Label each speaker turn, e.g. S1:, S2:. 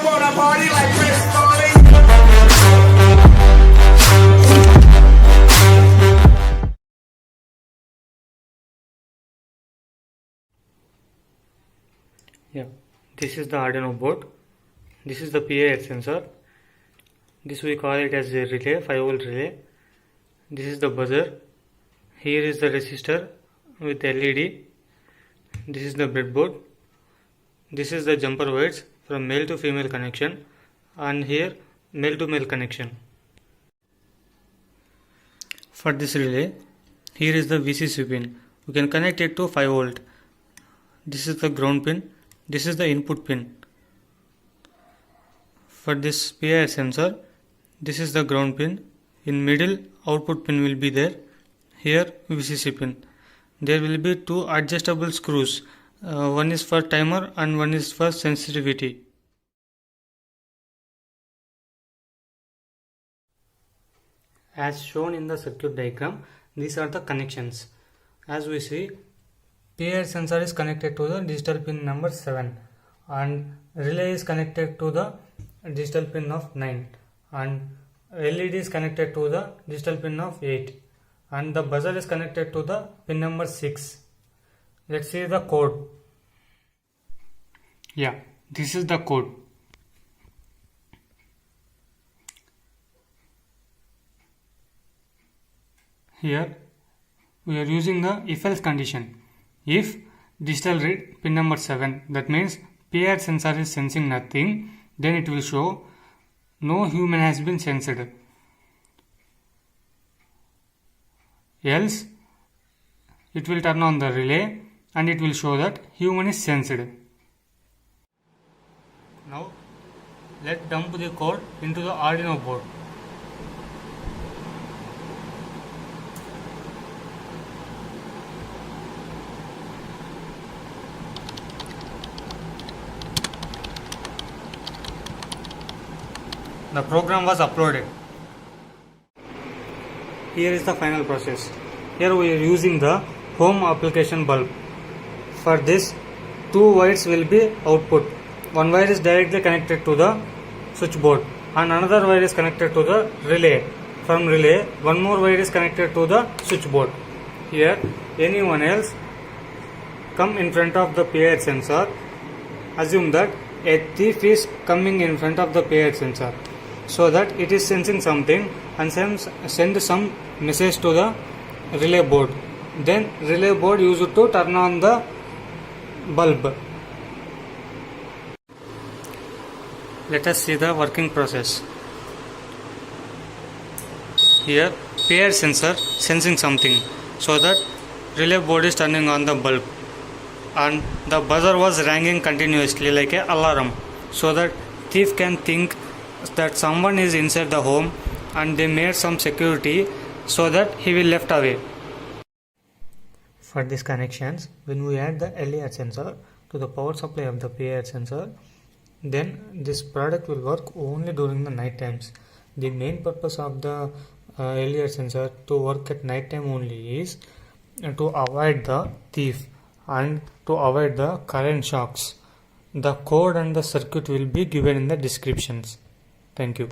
S1: wanna party like Chris Farley.
S2: Yeah, this is the Arduino board. This is the PIR sensor. This we call it as a relay, 5-volt relay. This is the buzzer. Here is the resistor with LED. This is the breadboard. This is the jumper wires from male to female connection, and here male to male connection. For this relay, here is the VCC pin. We can connect it to 5-volt. This is the ground pin. This is the input pin. For this PIR sensor, this is the ground pin. In middle, output pin will be there. Here VCC pin. There will be two adjustable screws. One is for timer and one is for sensitivity. As shown in the circuit diagram, these are the connections. As we see, PIR sensor is connected to the digital pin number 7 and relay is connected to the digital pin of 9 and LED is connected to the digital pin of 8 and the buzzer is connected to the pin number 6. Let's see the code. Yeah, this is the code. Here we are using the if-else condition. If digital read pin number 7, that means PIR sensor is sensing nothing, then it will show no human has been sensed. Else it will turn on the relay and it will show that human is sensed. Now let's dump the code into the Arduino board. The program was uploaded. Here is the final process. Here we are using the home application bulb. For this, two wires will be output. One wire is directly connected to the switchboard and another wire is connected to the relay. From relay, one more wire is connected to the switchboard. Here, anyone else come in front of the PIR sensor. Assume that a thief is coming in front of the PIR sensor, so that it is sensing something and send some message to the relay board. Then relay board used to turn on the bulb. Let us see the working process. Here PIR sensor sensing something, so that relay board is turning on the bulb and the buzzer was ringing continuously like an alarm, so that thief can think that someone is inside the home and they made some security so that he will left away. For these connections, when we add the LER sensor to the power supply of the PIR sensor, then this product will work only during the night times. The main purpose of the LER sensor to work at night time only is to avoid the thief and to avoid the current shocks. The code and the circuit will be given in the descriptions. Thank you.